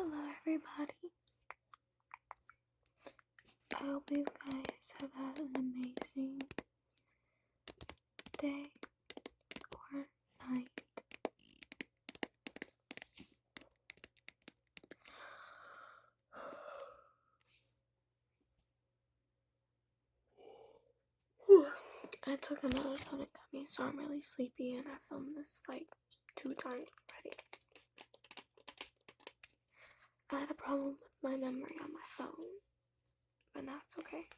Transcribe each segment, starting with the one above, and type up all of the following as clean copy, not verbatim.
Hello, everybody. I hope you guys have had an amazing day or night. I took a melatonin gummy, so I'm really sleepy, and I filmed this like 2 times already. I had a problem with my memory on my phone, but that's okay.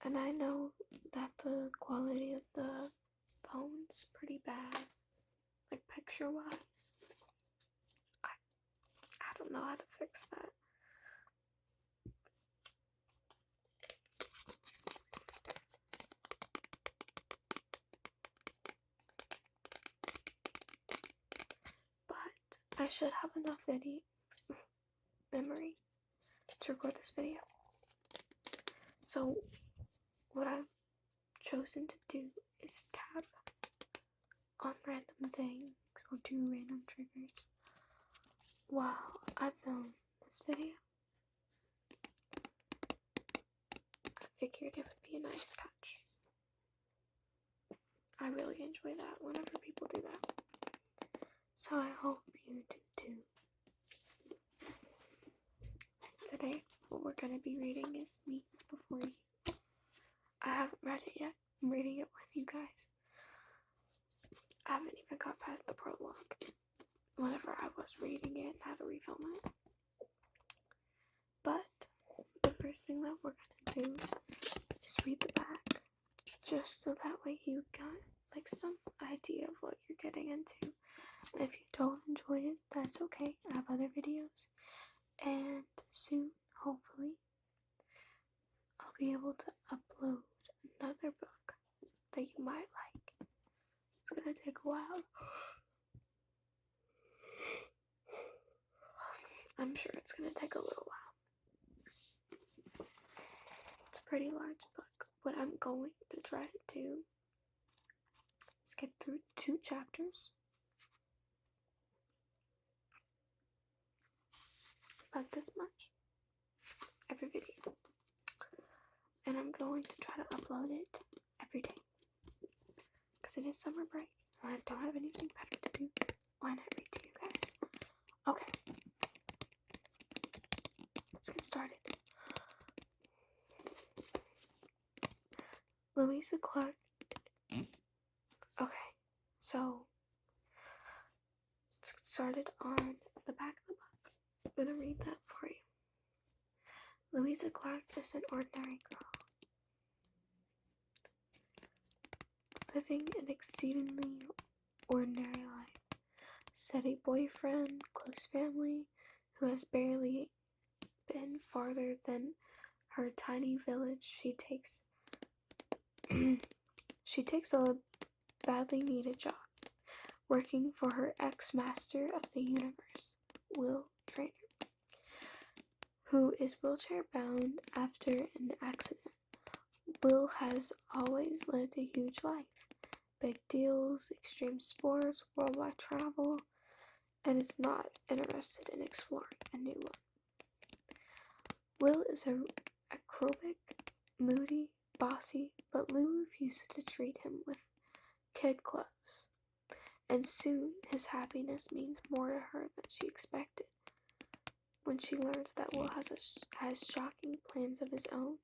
And I know that the quality of the phone's pretty bad, like picture-wise. I don't know how to fix that. But I should have enough memory to record this video. So what I've chosen to do is tap on random things or do random triggers while I film this video. I figured it would be a nice touch. I really enjoy that whenever people do that. So I hope you do too. Today, what we're going to be reading is Me Before You. I haven't read it yet. I'm reading it with you guys. I haven't even got past the prologue. Whenever I was reading it and had to refilm it. But the first thing that we're going to do is read the back. Just so that way you got like some idea of what you're getting into. If you don't enjoy it, that's okay. I have other videos. And soon, hopefully, I'll be able to upload another book that you might like. It's gonna take a while. I'm sure it's gonna take a little while. It's a pretty large book. What I'm going to try to do is get through 2 chapters. About this much every video. And I'm going to try to upload it every day. Because it is summer break. And I don't have anything better to do. Why not read to you guys? Okay. Let's get started. Louisa Clark. Okay. So, let's get started on the back of the book. I'm going to read that for you. Louisa Clark is an ordinary girl, living an exceedingly ordinary life. Steady boyfriend, close family, who has barely been farther than her tiny village. She takes a badly needed job, working for her ex-master of the universe, Will Trainer, who is wheelchair bound after an accident. Will has always lived a huge life. Big deals, extreme sports, worldwide travel, and is not interested in exploring a new one. Will is acrobatic, moody, bossy, but Lou refuses to treat him with kid gloves. And soon his happiness means more to her than she expected. When she learns that Will has shocking plans of his own,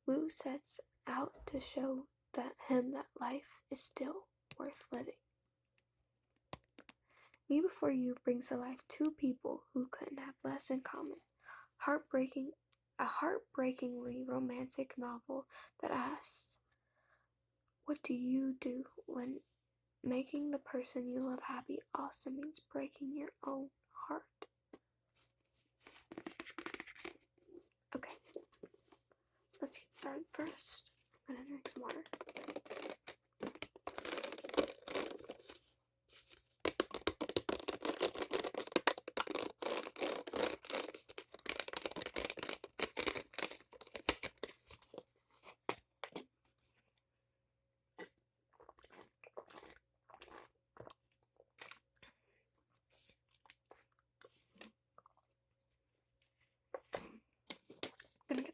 Lou sets out to show him that life is still worth living. Me Before You brings to life 2 people who couldn't have less in common. A heartbreakingly romantic novel that asks, what do you do when making the person you love happy also means breaking your own heart? Okay, let's get started first. I'm gonna drink some water.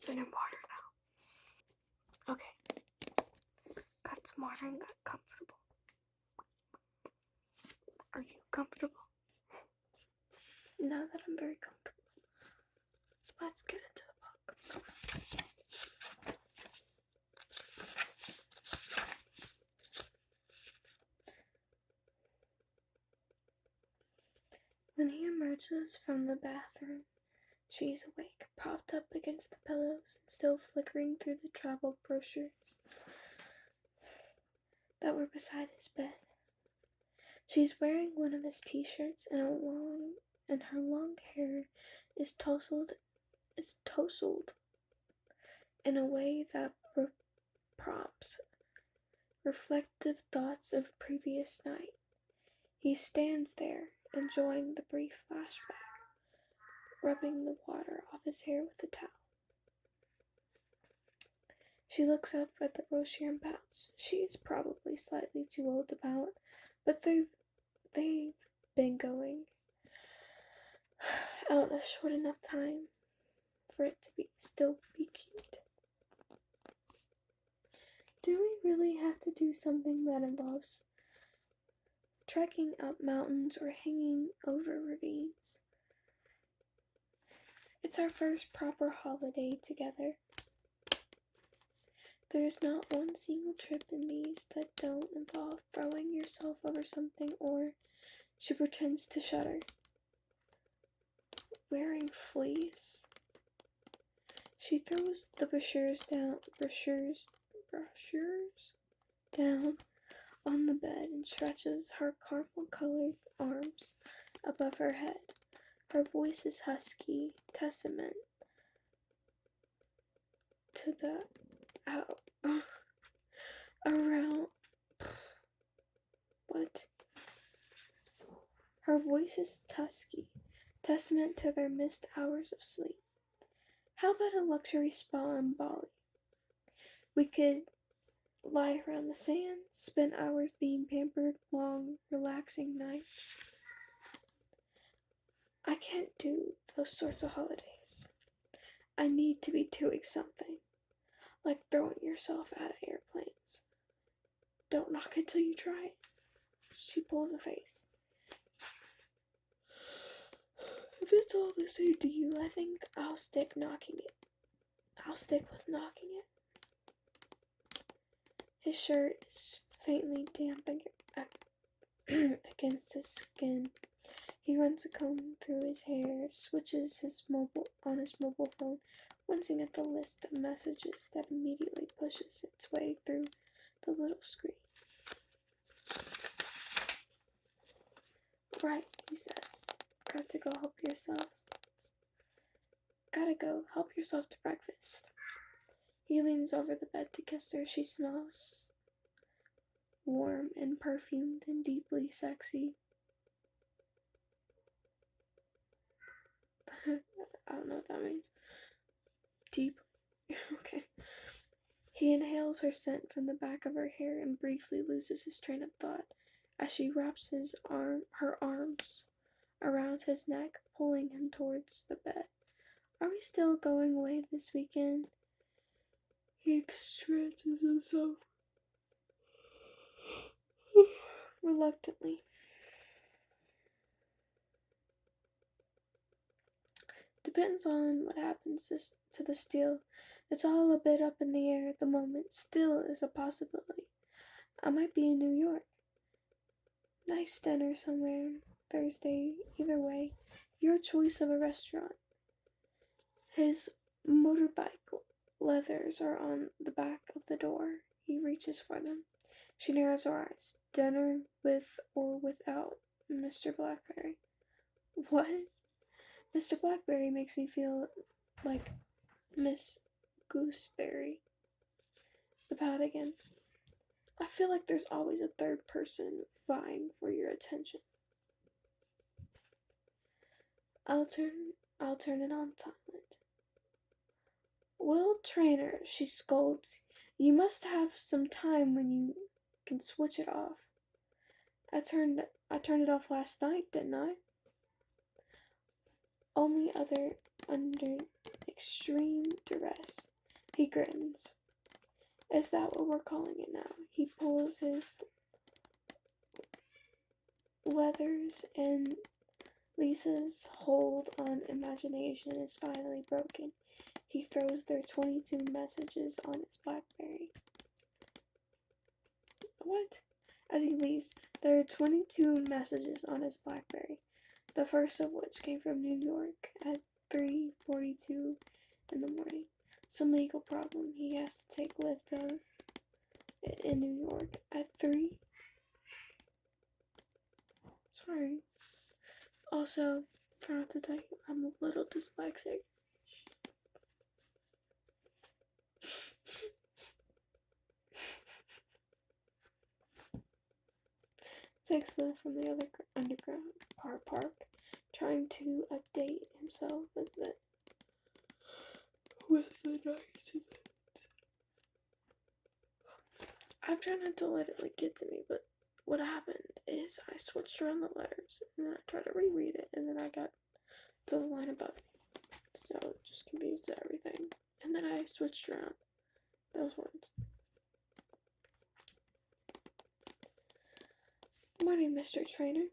It's in water now. Okay. Got some water and got comfortable. Are you comfortable? Now that I'm very comfortable, let's get into the book. When he emerges from the bathroom, she's awake, propped up against the pillows and still flickering through the travel brochures that were beside his bed. She's wearing one of his t-shirts and her long hair is tousled in a way that prompts reflective thoughts of previous night. He stands there, enjoying the brief flashback, rubbing the water off his hair with a towel. She looks up at the brochure and pouts. She's probably slightly too old to pout, but they've been going out a short enough time for it to still be cute. Do we really have to do something that involves trekking up mountains or hanging over ravines? It's our first proper holiday together. There's not one single trip in these that don't involve throwing yourself over something, or she pretends to shudder. Wearing fleece. She throws the brochures down on the bed and stretches her caramel-colored arms above her head. Her voice is husky, testament to the around what? Her voice is husky, testament to their missed hours of sleep. How about a luxury spa in Bali? We could lie around the sand, spend hours being pampered, long, relaxing nights. I can't do those sorts of holidays. I need to be doing something, like throwing yourself out of airplanes. Don't knock it till you try it. She pulls a face. If it's all the same to you, I think I'll stick with knocking it. His shirt is faintly damp against his skin. He runs a comb through his hair, switches on his mobile phone, wincing at the list of messages that immediately pushes its way through the little screen. Right, he says. Gotta go help yourself to breakfast. He leans over the bed to kiss her. She smells warm and perfumed and deeply sexy. I don't know what that means. Deep. Okay. He inhales her scent from the back of her hair and briefly loses his train of thought as she wraps her arms around his neck, pulling him towards the bed. Are we still going away this weekend? He stretches himself reluctantly. Depends on what happens to the deal. It's all a bit up in the air at the moment. Still is a possibility. I might be in New York. Nice dinner somewhere Thursday. Either way, your choice of a restaurant. His motorbike leathers are on the back of the door. He reaches for them. She narrows her eyes. Dinner with or without Mr. Blackberry. What? Mr. Blackberry makes me feel like Miss Gooseberry. The pout again. I feel like there's always a third person vying for your attention. I'll turn it on silent. Will Trainer, she scolds. You must have some time when you can switch it off. I turned it off last night, didn't I? Only under extreme duress. He grins. Is that what we're calling it now? He pulls his leathers, and Lisa's hold on imagination is finally broken. He throws their 22 messages on his BlackBerry. What? As he leaves, there are 22 messages on his BlackBerry, the first of which came from New York at 3:42 in the morning. Some legal problem he has to take Lyft of in New York at 3. Sorry. Also, forgot to tell you, I'm a little dyslexic. Takes Lyft from the other underground car park, trying to update himself with the night event. I've tried not to let it get to me, but what happened is I switched around the letters, and then I tried to reread it, and then I got to the line above it. So it just confused everything. And then I switched around those words. Morning, Mr. Trainer.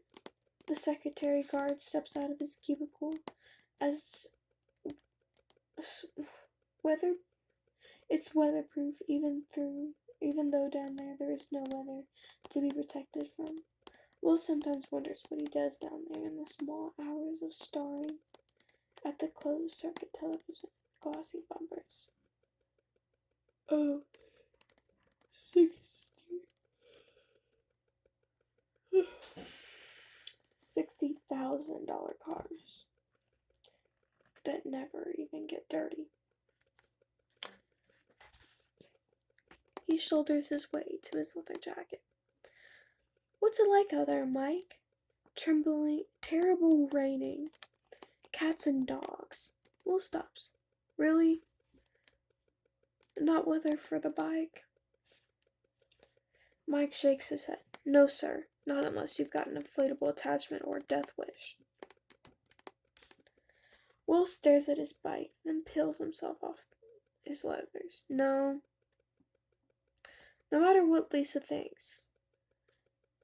The secretary guard steps out of his cubicle as it's weatherproof even though down there is no weather to be protected from. Will sometimes wonders what he does down there in the small hours of starring at the closed circuit television, glossy bumpers. Oh, 60,000 cars that never even get dirty. He shoulders his way to his leather jacket. What's it like out there, Mike? Trembling, terrible raining. Cats and dogs. Will stops. Really? Not weather for the bike? Mike shakes his head. No, sir. Not unless you've got an inflatable attachment or a death wish. Will stares at his bike, then peels himself off his leathers. No. No matter what Lisa thinks,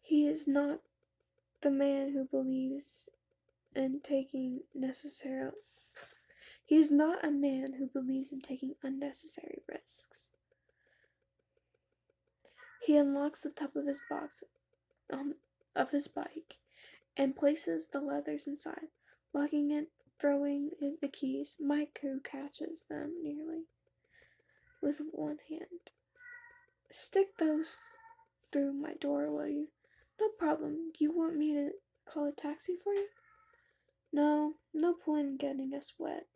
he is not the man who believes in taking necessary. He is not a man who believes in taking unnecessary risks. He unlocks the top of his box of his bike and places the leathers inside, locking it, throwing in the keys. Mike, who catches them nearly with one hand. Stick those through my door, will you? No problem. You want me to call a taxi for you? No point in getting us wet.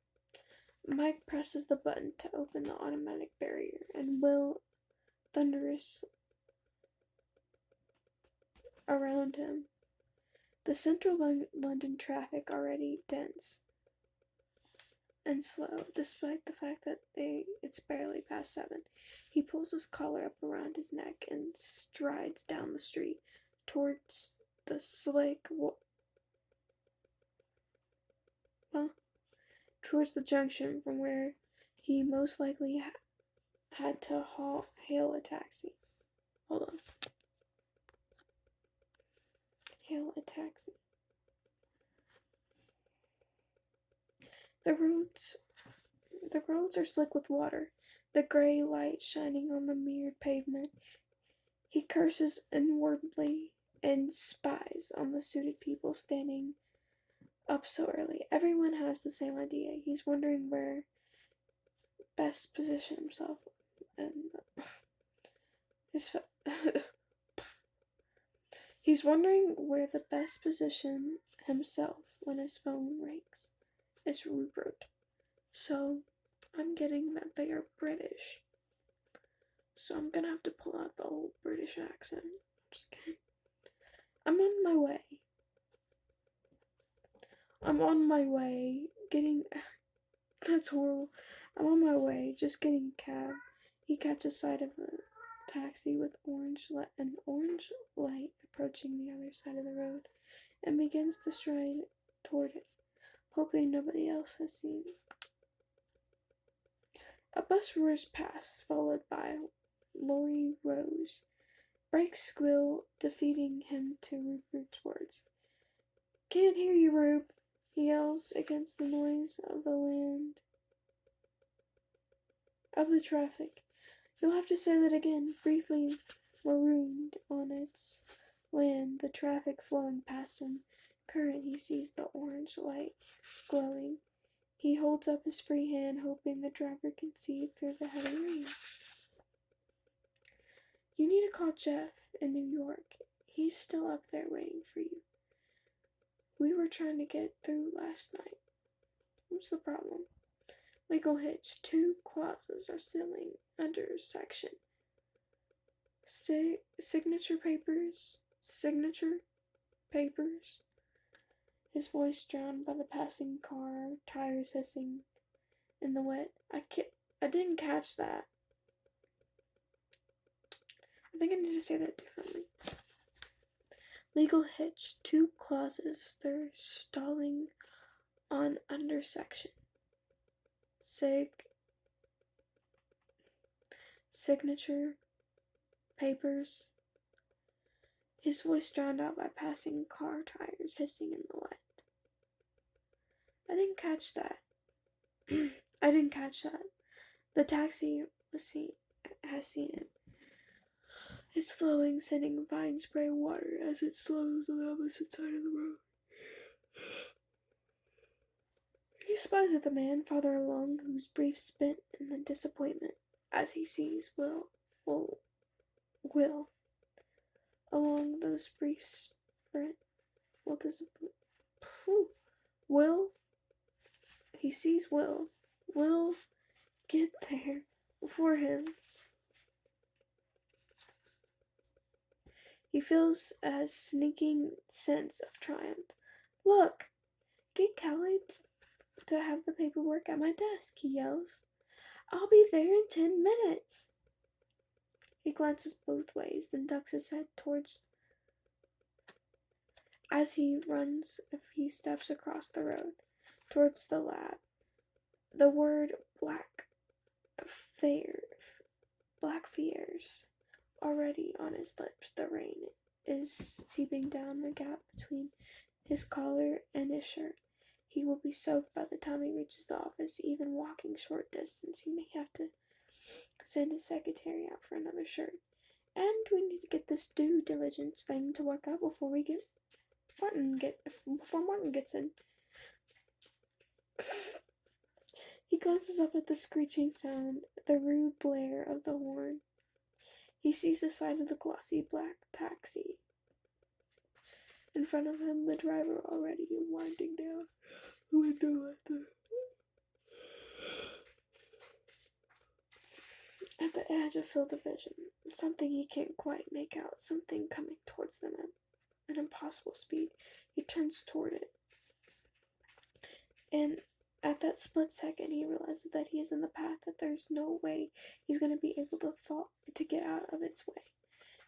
Mike presses the button to open the automatic barrier, and Will thunders around him. The central London traffic already dense and slow, despite the fact that it's barely past 7. He pulls his collar up around his neck and strides down the street towards the towards the junction from where he most likely had to hail a taxi. Hold on. Hail a taxi. The roads are slick with water, the gray light shining on the mirrored pavement. He curses inwardly and spies on the suited people standing up so early. Everyone has the same idea. He's wondering where best position himself and he's wondering where the best position himself when his phone rings. It's Rupert. So I'm getting that they are British. So I'm gonna have to pull out the old British accent. Just kidding. I'm on my way getting. That's horrible. I'm on my way, just getting a cab. He catches sight of a taxi with an orange light approaching the other side of the road, and begins to stride toward it, hoping nobody else has seen it. A bus roars past, followed by Lori Rose. Brakes squeal, defeating him to Rupert's words. Can't hear you, Rube, he yells against the noise of the traffic. You'll have to say that again. Briefly marooned on its land, the traffic flowing past him. Current, he sees the orange light glowing. He holds up his free hand, hoping the driver can see through the heavy rain. You need to call Jeff in New York. He's still up there waiting for you. We were trying to get through last night. What's the problem? Legal hitch. 2 clauses are sealing under section. Signature papers. His voice drowned by the passing car, tires hissing in the wet. I didn't catch that. I think I need to say that differently. Legal hitch. 2 clauses. They're stalling on under section. Signature papers. His voice drowned out by passing car tires hissing in the wet. I didn't catch that. The taxi has seen it. It's slowing, sending vine spray water as it slows on the opposite side of the road. He spies at the man farther along, whose brief spent in the disappointment, as he sees Will. Along those brief sprint, he sees Will. Will get there before him. He feels a sneaking sense of triumph. Look, get Callie to have the paperwork at my desk, he yells. I'll be there in 10 minutes. He glances both ways, then ducks his head as he runs a few steps across the road, towards the lab. The word Blackfears already on his lips. The rain is seeping down the gap between his collar and his shirt. He will be soaked by the time he reaches the office. Even walking short distance, he may have to send his secretary out for another shirt. And we need to get this due diligence thing to work out before Martin gets in. He glances up at the screeching sound, the rude blare of the horn. He sees the side of the glossy black taxi. In front of him, the driver already winding down the window at the edge of field of vision. Something he can't quite make out, something coming towards them at an impossible speed. He turns toward it. And at that split second, he realizes that he is in the path, that there's no way he's going to be able to get out of its way.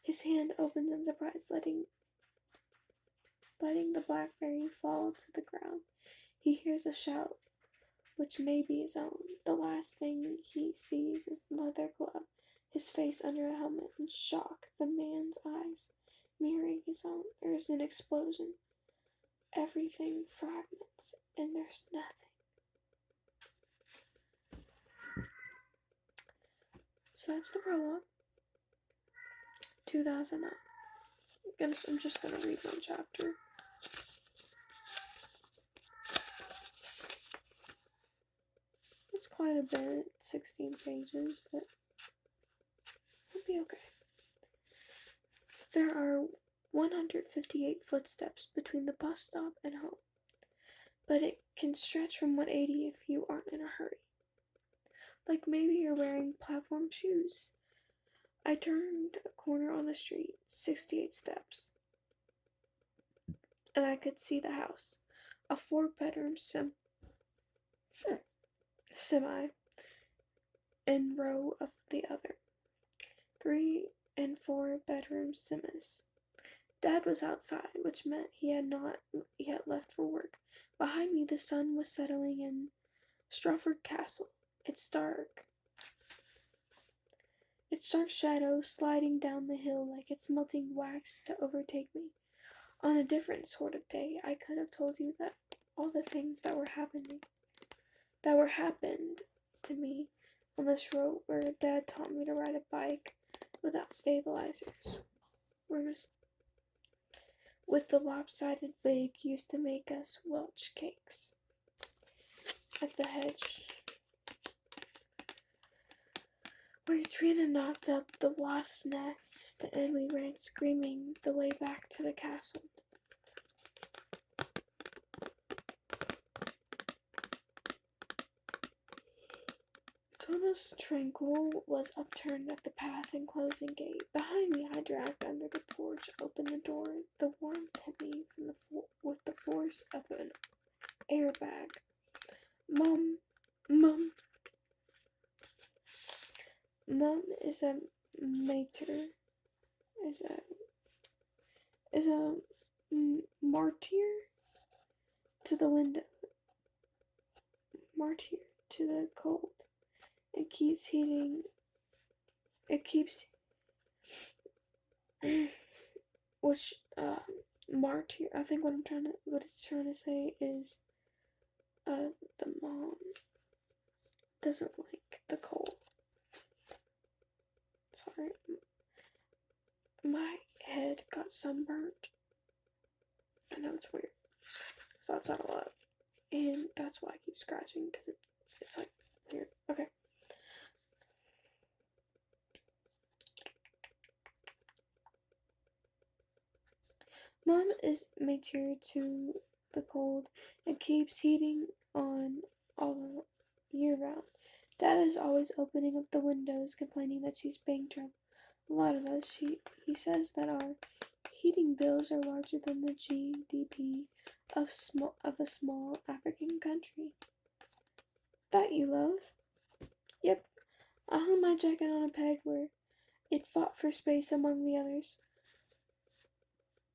His hand opens in surprise, letting the blackberry fall to the ground. He hears a shout, which may be his own. The last thing he sees is the leather glove, his face under a helmet in shock, the man's eyes mirroring his own. There is an explosion. Everything fragments, and there's nothing. So that's the prologue. 2009. I'm just gonna read one chapter. It's quite a bit, 16 pages, but it'll be okay. There are 158 footsteps between the bus stop and home, but it can stretch from 180 if you aren't in a hurry. Like maybe you're wearing platform shoes. I turned a corner on the street, 68 steps, and I could see the house, a 4-bedroom semi, in row of the other, 3 and 4 bedroom semis. Dad was outside, which meant he had not yet left for work. Behind me, the sun was settling in Stratford Castle. It's dark its dark shadow sliding down the hill like it's melting wax to overtake me. On a different sort of day, I could have told you that all the things that were happened to me on this road where Dad taught me to ride a bike without stabilizers, where with the lopsided wig used to make us Welch cakes at the hedge, where Trina knocked up the wasp nest and we ran screaming the way back to the castle. Thomas Tranquil was upturned at the path and closing gate. Behind me, I dragged under the porch, opened the door. The warmth hit me from with the force of an airbag. Mom, Mom is a martyr, is a martyr to the window, martyr to the cold. It keeps heating. It keeps. Which martyr? I think what it's trying to say is, the mom doesn't like the cold. Sorry, my head got sunburnt. I know it's weird. It's outside a lot, and that's why I keep scratching because it's like weird. Okay. Mom is martyr to the cold and keeps heating on all year round. Dad is always opening up the windows, complaining that she's bankrupt. A lot of us, he says that our heating bills are larger than the GDP of a small African country. That you love? Yep. I hung my jacket on a peg where it fought for space among the others.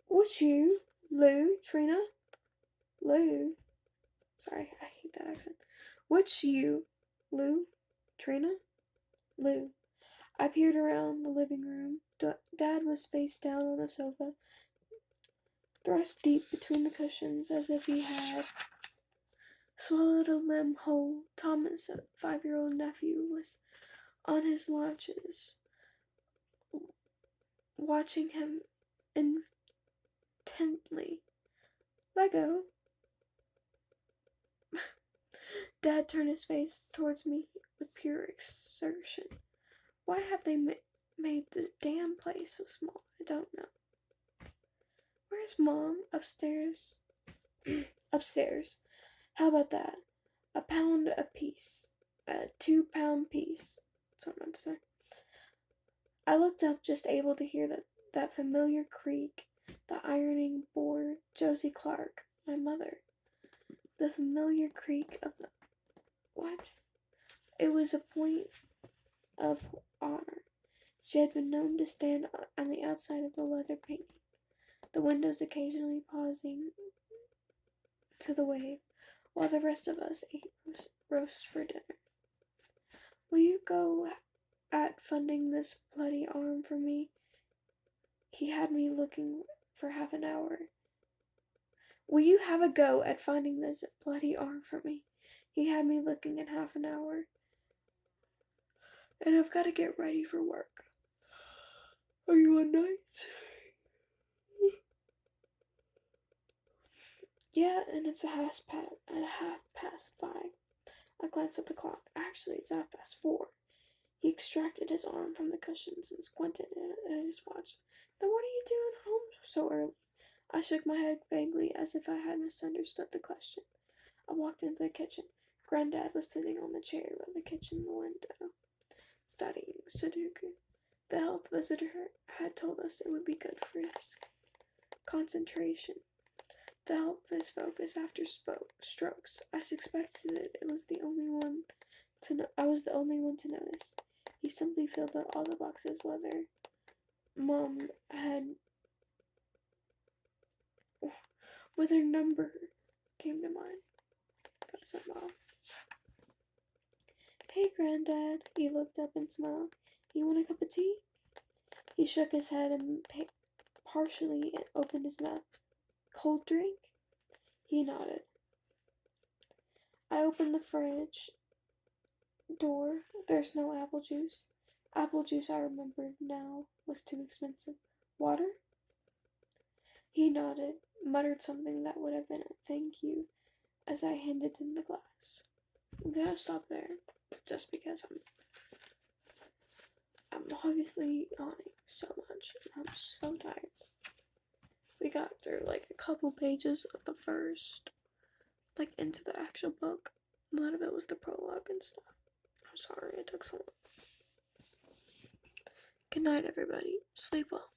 What's you, Lou, Trina? Lou? Sorry, I hate that accent. What's you, Lou, Trina? Lou. I peered around the living room. Dad was face down on the sofa, thrust deep between the cushions as if he had swallowed a limb whole. Thomas, a 5-year-old nephew, was on his launches, watching him intently. Lego. Dad turned his face towards me with pure exertion. Why have they made the damn place so small? I don't know. Where's Mom? Upstairs. Upstairs. How about that? £1 a piece. A £2 piece. That's what I meant to say. I looked up, just able to hear that familiar creak, the ironing board. Josie Clark, my mother. The familiar creak of the... What? It was a point of honor. She had been known to stand on the outside of the leather painting, the windows occasionally pausing to the wave, while the rest of us ate roast for dinner. Will you go at funding this bloody arm for me? He had me looking for half an hour. Will you have a go at finding this bloody arm for me? He had me looking in half an hour. And I've got to get ready for work. Are you on nights? Yeah, and it's a half past 5. I glanced at the clock. Actually, it's 4:30. He extracted his arm from the cushions and squinted at his watch. Then what are you doing home so early? I shook my head vaguely as if I had misunderstood the question. I walked into the kitchen. Granddad was sitting on the chair by the kitchen window, studying Sudoku. The health visitor had told us it would be good for his concentration to help his focus after strokes. I suspected it was the only one I was the only one to notice. He simply filled out all the boxes whether number came to mind. That is my mom. Hey, Granddad. He looked up and smiled. You want a cup of tea? He shook his head and partially opened his mouth. Cold drink? He nodded. I opened the fridge door. There's no apple juice. Apple juice, I remembered now, was too expensive. Water? He nodded, muttered something that would have been a thank you as I handed him the glass. I'm gonna stop there, just because I'm obviously yawning so much. I'm so tired. We got through like a couple pages of the first, like into the actual book. A lot of it was the prologue and stuff. I'm sorry it took so long. Good night, everybody. Sleep well.